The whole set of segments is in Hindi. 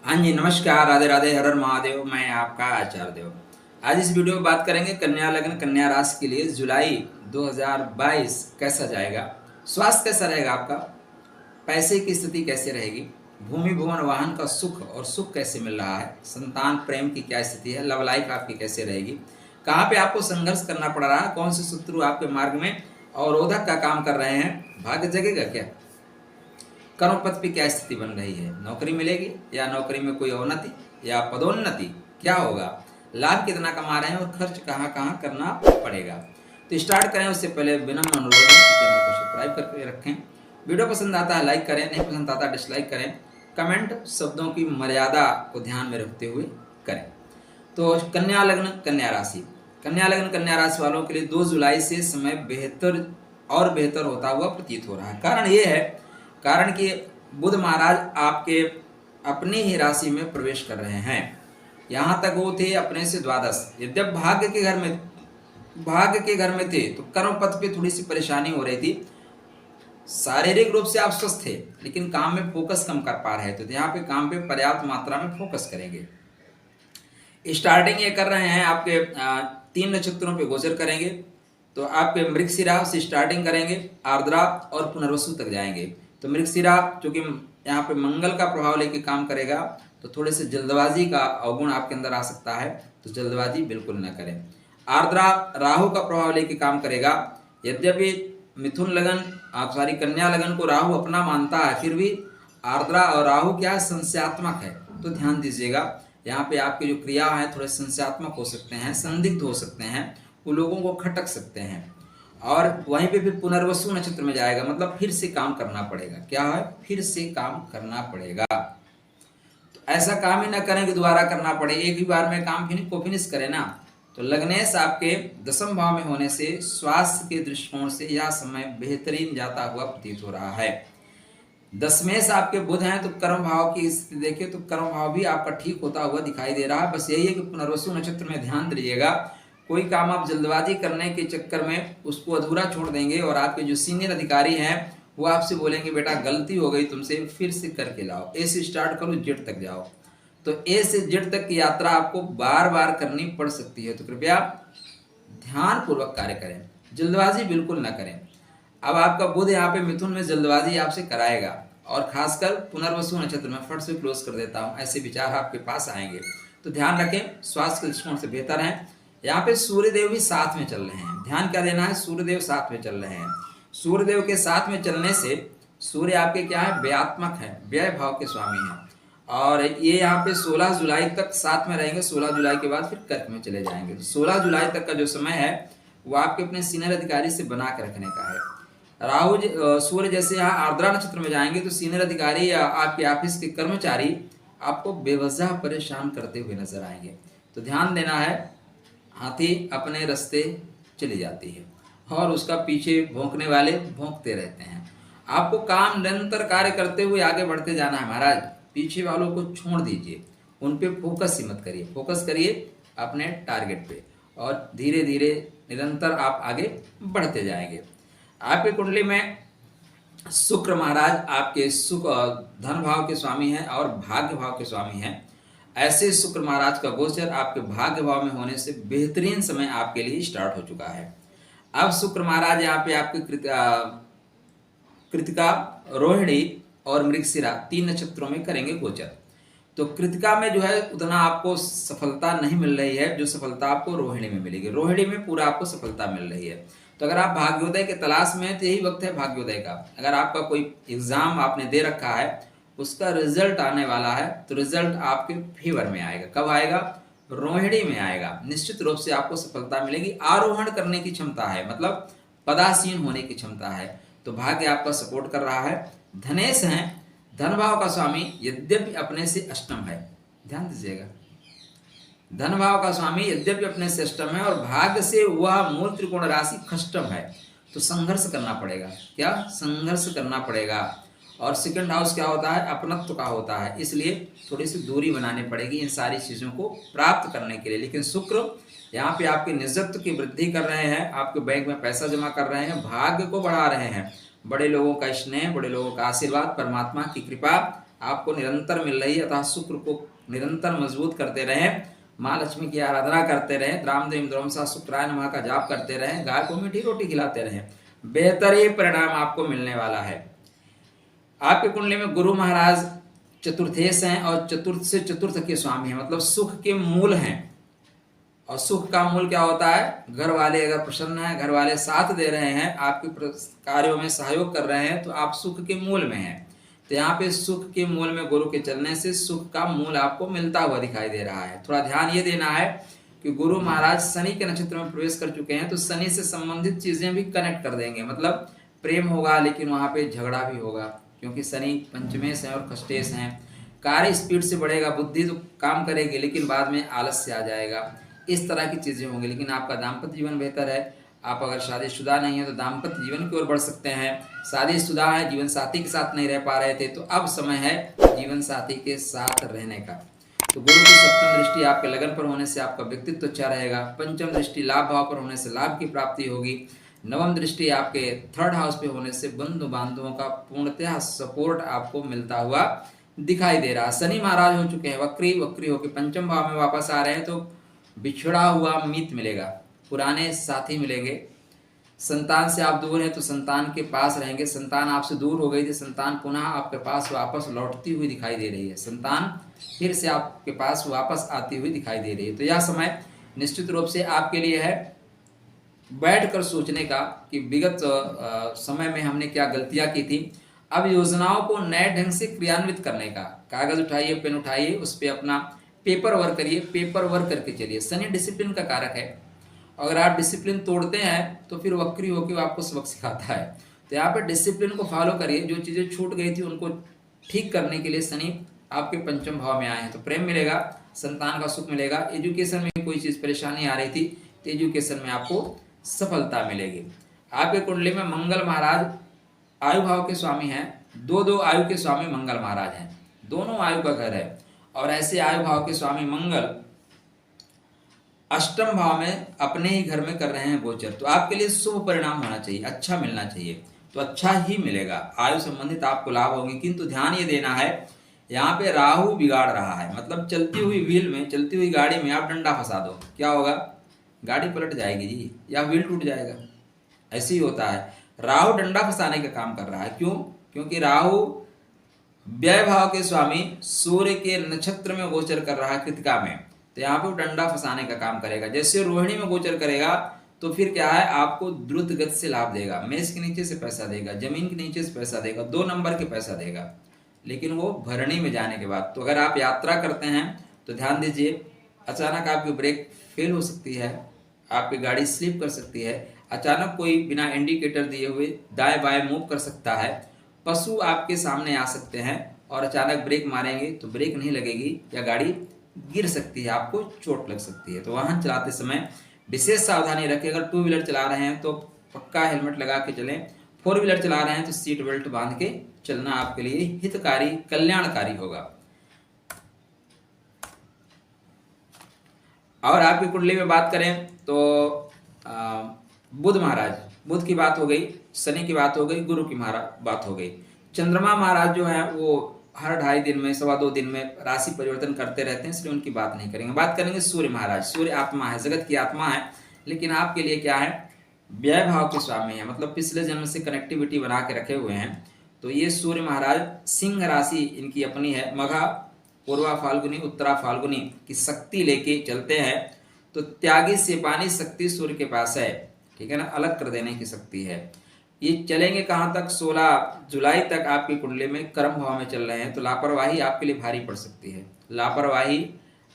हाँ जी, नमस्कार, राधे राधे, हर हर महादेव। मैं आपका आचार्य देव। आज इस वीडियो में बात करेंगे कन्या लग्न कन्या राशि के लिए जुलाई 2022 कैसा जाएगा, स्वास्थ्य कैसा रहेगा आपका, पैसे की स्थिति कैसे रहेगी, भूमि भुवन वाहन का सुख और सुख कैसे मिल रहा है, संतान प्रेम की क्या स्थिति है, लव लाइफ आपकी कैसे रहेगी, कहाँ पे आपको संघर्ष करना पड़ रहा है, कौन से शत्रु आपके मार्ग में अवरोधक का काम कर रहे हैं, भाग्य जगेगा क्या, कर्म पथ पे क्या स्थिति बन रही है, नौकरी मिलेगी या नौकरी में कोई अवनति या पदोन्नति, क्या होगा, लाभ कितना कमा रहे हैं और खर्च कहाँ कहाँ करना पड़ेगा। तो स्टार्ट करें उससे पहले विनम्र अनुरोध है कि चैनल को सब्सक्राइब करके रखें। वीडियो पसंद आता है लाइक करें, नहीं पसंद आता डिसलाइक करें। कमेंट शब्दों की मर्यादा को ध्यान में रखते हुए करें। तो कन्या लग्न कन्या राशि, कन्या लग्न कन्या राशि वालों के लिए 2 जुलाई से समय बेहतर और बेहतर होता हुआ प्रतीत हो रहा है। कारण ये है, कारण कि बुध महाराज आपके अपनी ही राशि में प्रवेश कर रहे हैं। यहाँ तक वो थे अपने से द्वादश, यद्यप भाग्य के घर में थे तो कर्म पथ पे थोड़ी सी परेशानी हो रही थी। शारीरिक रूप से आप स्वस्थ थे लेकिन काम में फोकस कम कर पा रहे थे, तो यहाँ पे काम पे पर्याप्त मात्रा में फोकस करेंगे। स्टार्टिंग ये कर रहे हैं आपके 3 नक्षत्रों पे गोचर करेंगे, तो आपके मृगशिरा से स्टार्टिंग करेंगे, आर्द्रा और पुनर्वसु तक जाएंगे। तो मृगशिरा चूंकि यहाँ पे मंगल का प्रभाव लेके काम करेगा तो थोड़े से जल्दबाजी का अवगुण आपके अंदर आ सकता है, तो जल्दबाजी बिल्कुल न करें। आर्द्रा राहु का प्रभाव लेके काम करेगा, यद्यपि मिथुन लगन कन्या लगन को राहु अपना मानता है, फिर भी आर्द्रा और राहु क्या है, संशयात्मक है, तो ध्यान दीजिएगा। यहाँ पे आपके जो क्रिया हैं थोड़े संशयात्मक हो सकते हैं, संदिग्ध हो सकते हैं, वो लोगों को खटक सकते हैं। और वहीं पे फिर पुनर्वसु नक्षत्र में जाएगा, मतलब फिर से काम करना पड़ेगा। क्या है, फिर से काम करना पड़ेगा। तो ऐसा काम ही ना करें कि दोबारा करना पड़े, एक ही बार में काम को फिनिश करें ना। तो लग्नेश आपके 10वें भाव में होने से स्वास्थ्य के दृष्टिकोण से यह समय बेहतरीन जाता हुआ प्रतीत हो रहा है। 10वें से आपके बुध हैं, तो कर्म भाव की स्थिति देखिए तो कर्म भाव भी आपका ठीक होता हुआ दिखाई दे रहा है। बस यही है कि पुनर्वसु नक्षत्र में ध्यान दीजिएगा, कोई काम आप जल्दबाजी करने के चक्कर में उसको अधूरा छोड़ देंगे और आपके जो सीनियर अधिकारी हैं वो आपसे बोलेंगे बेटा गलती हो गई तुमसे, फिर से करके लाओ, ए से स्टार्ट करो जेड तक जाओ। तो ए से जेड तक की यात्रा आपको बार बार करनी पड़ सकती है, तो कृपया ध्यान पूर्वक कार्य करें, जल्दबाजी बिल्कुल ना करें। अब आपका बुध यहाँ पे मिथुन में जल्दबाजी आपसे कराएगा, और खासकर पुनर्वसु नक्षत्र में फट से क्लोज कर देता हूँ, ऐसे विचार आपके पास आएंगे। तो ध्यान रखें, स्वास्थ्य के दृष्टिकोण से बेहतर है। यहाँ पे सूर्यदेव भी साथ में चल रहे हैं, ध्यान क्या देना है, सूर्यदेव साथ में चल रहे हैं। सूर्यदेव के साथ में चलने से सूर्य आपके क्या है, व्ययात्मक है, व्यय भाव के स्वामी हैं, और ये यहाँ पे 16 जुलाई तक साथ में रहेंगे। 16 जुलाई के बाद फिर कर्क में चले जाएंगे। तो 16 जुलाई तक का जो समय है वो आपके अपने सीनियर अधिकारी से बना के रखने का है। राहु सूर्य जैसे यहाँ आर्द्रा नक्षत्र में जाएंगे तो सीनियर अधिकारी या आपके ऑफिस के कर्मचारी आपको बेवजह परेशान करते हुए नजर आएंगे। तो ध्यान देना है, हाथी अपने रास्ते चली जाती है और उसका पीछे भौंकने वाले भौंकते रहते हैं। आपको काम निरंतर कार्य करते हुए आगे बढ़ते जाना है महाराज, पीछे वालों को छोड़ दीजिए, उन पे फोकस ही मत करिए, फोकस करिए अपने टारगेट पे और धीरे धीरे निरंतर आप आगे बढ़ते जाएंगे। आपकी कुंडली में शुक्र महाराज आपके सुख धन भाव के स्वामी हैं और भाग्य भाव के स्वामी हैं। ऐसे शुक्र महाराज का गोचर आपके भाग्य भाव में होने से बेहतरीन समय आपके लिए स्टार्ट हो चुका है। अब शुक्र महाराज यहाँ पे आपके कृतिका, रोहिणी और मृगशिरा 3 नक्षत्रों में करेंगे गोचर। तो कृतिका में जो है उतना आपको सफलता नहीं मिल रही है, जो सफलता आपको रोहिणी में मिलेगी। रोहिणी में पूरा आपको सफलता मिल रही है। तो अगर आप भाग्योदय के तलाश में हैं तो यही वक्त है भाग्योदय का। अगर आपका कोई एग्जाम आपने दे रखा है, उसका रिजल्ट आने वाला है, तो रिजल्ट आपके फेवर में आएगा। कब आएगा, रोहिणी में आएगा। निश्चित रूप से आपको सफलता मिलेगी, आरोहण करने की क्षमता है, मतलब पदासीन होने की क्षमता है। तो भाग्य आपका सपोर्ट कर रहा है। धनेश हैं, धन भाव का स्वामी, यद्यपि अपने से अष्टम है, ध्यान दीजिएगा, धन भाव का स्वामी यद्यपि अपने से अष्टम है और भाग्य से वह मूल त्रिकोण राशि खष्टम है। तो संघर्ष करना पड़ेगा, क्या संघर्ष करना पड़ेगा। और सेकंड हाउस क्या होता है, अपनत्व का होता है, इसलिए थोड़ी सी दूरी बनानी पड़ेगी इन सारी चीजों को प्राप्त करने के लिए। लेकिन शुक्र यहाँ पे आपके निजत्व की वृद्धि कर रहे हैं, आपके बैंक में पैसा जमा कर रहे हैं, भाग्य को बढ़ा रहे हैं। बड़े लोगों का स्नेह, बड़े लोगों का आशीर्वाद, परमात्मा की कृपा आपको निरंतर मिल रही है, अतः शुक्र को निरंतर मजबूत करते रहें, माँ लक्ष्मी की आराधना करते रहें, रामदेव द्रोम सा शुक्राय नमः का जाप करते रहें, गाय को मीठी रोटी खिलाते रहें, बेहतर ही परिणाम आपको मिलने वाला है। आपकी कुंडली में गुरु महाराज चतुर्थेश हैं और चतुर्थ से चतुर्थ के स्वामी हैं, मतलब सुख के मूल हैं। और सुख का मूल क्या होता है? घर वाले अगर प्रसन्न हैं, घर वाले साथ दे रहे हैं, आपके कार्यों में सहयोग कर रहे हैं, तो आप सुख के मूल में हैं। तो यहाँ पे सुख के मूल में गुरु के चलने से सुख का मूल आपको मिलता हुआ दिखाई दे रहा है। थोड़ा ध्यान ये देना है कि गुरु महाराज शनि के नक्षत्र में प्रवेश कर चुके हैं, तो शनि से संबंधित चीजें भी कनेक्ट कर देंगे, मतलब प्रेम होगा लेकिन वहां पे झगड़ा भी होगा, क्योंकि शनि पंचमेश है और खष्टेश हैं। कार्य स्पीड से बढ़ेगा, बुद्धि तो काम करेगी लेकिन बाद में आलस्य आ जाएगा, इस तरह की चीजें होंगी। लेकिन आपका दाम्पत्य जीवन बेहतर है। आप अगर शादीशुदा नहीं है तो दाम्पत्य जीवन की ओर बढ़ सकते हैं। शादीशुदा है, जीवन साथी के साथ नहीं रह पा रहे थे, तो अब समय है जीवन साथी के साथ रहने का। तो गुरु की सप्तम दृष्टि आपके लगन पर होने से आपका व्यक्तित्व अच्छा रहेगा। पंचम दृष्टि लाभ भाव पर होने से लाभ की प्राप्ति होगी। नवम दृष्टि आपके थर्ड हाउस पे होने से बंधु बांधवों का पूर्णतः सपोर्ट आपको मिलता हुआ दिखाई दे रहा। शनि महाराज हो चुके हैं वक्री होकर पंचम भाव में वापस आ रहे हैं, तो बिछड़ा हुआ मित्र मिलेगा, पुराने साथी मिलेंगे। संतान से आप दूर हैं तो संतान के पास रहेंगे। संतान आपसे दूर हो गई थी, संतान पुनः आपके पास वापस लौटती हुई दिखाई दे रही है। संतान फिर से आपके पास वापस आती हुई दिखाई दे रही है। तो यह समय निश्चित रूप से आपके लिए है बैठकर सोचने का कि विगत समय में हमने क्या गलतियां की थी। अब योजनाओं को नए ढंग से क्रियान्वित करने का, कागज उठाइए, पेन उठाइए, उस पर अपना पेपर वर्क करिए, पेपर वर्क करके चलिए। शनि डिसिप्लिन का कारक है, अगर आप डिसिप्लिन तोड़ते हैं तो फिर वक्री होकर आपको सबक सिखाता है। तो यहाँ पे डिसिप्लिन को फॉलो करिए। जो चीज़ें छूट गई थी उनको ठीक करने के लिए शनि आपके पंचम भाव में आए हैं, तो प्रेम मिलेगा, संतान का सुख मिलेगा। एजुकेशन में कोई चीज़ परेशानी आ रही थी तो एजुकेशन में आपको सफलता मिलेगी। आपके कुंडली में मंगल महाराज आयु भाव के स्वामी हैं, दो आयु के स्वामी मंगल महाराज हैं, दोनों आयु का घर है। और ऐसे आयु भाव के स्वामी मंगल अष्टम भाव में अपने ही घर में कर रहे हैं गोचर, तो आपके लिए शुभ परिणाम होना चाहिए, अच्छा मिलना चाहिए, तो अच्छा ही मिलेगा। आयु संबंधित आपको लाभ होंगे, किंतु ध्यान ये देना है, यहाँ पे राहु बिगाड़ रहा है। मतलब चलती हुई व्हील में, चलती हुई गाड़ी में आप डंडा फंसा दो, क्या होगा? गाड़ी पलट जाएगी जी, या व्हील टूट जाएगा। ऐसे ही होता है, राहु डंडा फंसाने का काम कर रहा है। क्यों? क्योंकि राहु व्यय भाव के स्वामी सूर्य के नक्षत्र में गोचर कर रहा है, कृतिका में, तो यहाँ पे डंडा फंसाने का काम करेगा। जैसे रोहिणी में गोचर करेगा तो फिर क्या है, आपको द्रुत गति से लाभ देगा, मेष के नीचे से पैसा देगा, जमीन के नीचे से पैसा देगा, 2 नंबर के पैसा देगा, लेकिन वो भरणी में जाने के बाद। तो अगर आप यात्रा करते हैं तो ध्यान दीजिए, अचानक आपकी ब्रेक फेल हो सकती है, आपकी गाड़ी स्लिप कर सकती है, अचानक कोई बिना इंडिकेटर दिए हुए दाएं बाएं मूव कर सकता है, पशु आपके सामने आ सकते हैं और अचानक ब्रेक मारेंगे तो ब्रेक नहीं लगेगी या गाड़ी गिर सकती है, आपको चोट लग सकती है। तो वाहन चलाते समय विशेष सावधानी रखें। अगर 2 व्हीलर चला रहे हैं तो पक्का हेलमेट लगा के चलें, 4 व्हीलर चला रहे हैं तो सीट बेल्ट बांध के चलना आपके लिए हितकारी, कल्याणकारी होगा। और आपकी कुंडली में बात करें तो बुध महाराज, बुध की बात हो गई, शनि की बात हो गई, गुरु की बात हो गई। चंद्रमा महाराज जो है वो हर 2.5 दिन में, 2.25 दिन में राशि परिवर्तन करते रहते हैं, इसलिए उनकी बात नहीं करेंगे। बात करेंगे सूर्य महाराज। सूर्य आत्मा है, जगत की आत्मा है, लेकिन आपके लिए क्या है, व्यय भाव के स्वामी है, मतलब पिछले जन्म से कनेक्टिविटी बना के रखे हुए हैं। तो ये सूर्य महाराज सिंह राशि इनकी अपनी है, मघा, पूर्वा फाल्गुनी, उत्तरा फाल्गुनी की शक्ति लेके चलते हैं। तो त्यागी से पानी शक्ति सूर्य के पास है, ठीक है ना, अलग कर देने की शक्ति है। ये चलेंगे कहाँ तक? 16 जुलाई तक आपकी कुंडली में कर्म भाव में चल रहे हैं। तो लापरवाही आपके लिए भारी पड़ सकती है, लापरवाही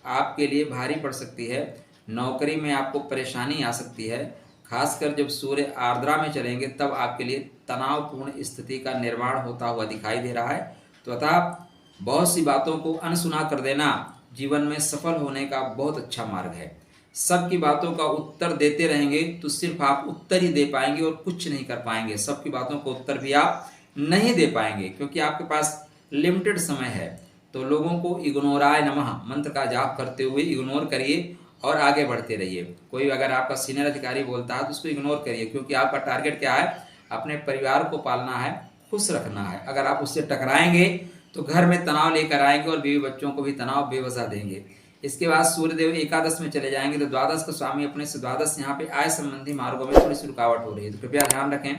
आपके लिए भारी पड़ सकती है। नौकरी में आपको परेशानी आ सकती है, खासकर जब सूर्य आर्द्रा में चलेंगे तब आपके लिए तनावपूर्ण स्थिति का निर्माण होता हुआ दिखाई दे रहा है। तो अतः बहुत सी बातों को अनसुना कर देना जीवन में सफल होने का बहुत अच्छा मार्ग है। सबकी बातों का उत्तर देते रहेंगे तो सिर्फ आप उत्तर ही दे पाएंगे और कुछ नहीं कर पाएंगे। सबकी बातों को उत्तर भी आप नहीं दे पाएंगे, क्योंकि आपके पास लिमिटेड समय है। तो लोगों को इग्नोराय नमः मंत्र का जाप करते हुए इग्नोर करिए और आगे बढ़ते रहिए। कोई अगर आपका सीनियर अधिकारी बोलता है तो उसको इग्नोर करिए, क्योंकि आपका टारगेट क्या है, अपने परिवार को पालना है, खुश रखना है। अगर आप उससे टकराएंगे तो घर में तनाव लेकर आएंगे और बीवी बच्चों को भी तनाव बेवजह देंगे। इसके बाद सूर्यदेव एकादश में चले जाएंगे, तो द्वादश का स्वामी अपने से द्वादश यहाँ पे आय संबंधी मार्गों में थोड़ी सी रुकावट हो रही है, तो कृपया ध्यान रखें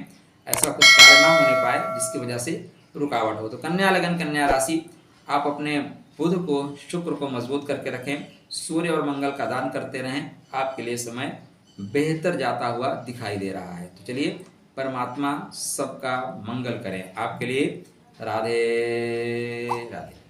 ऐसा कुछ कार्य ना होने पाए जिसकी वजह से रुकावट हो। तो कन्या लगन कन्या राशि, आप अपने बुध को शुक्र को मजबूत करके रखें, सूर्य और मंगल का दान करते रहें, आपके लिए समय बेहतर जाता हुआ दिखाई दे रहा है। तो चलिए परमात्मा सबका मंगल करें। आपके लिए राधे राधे।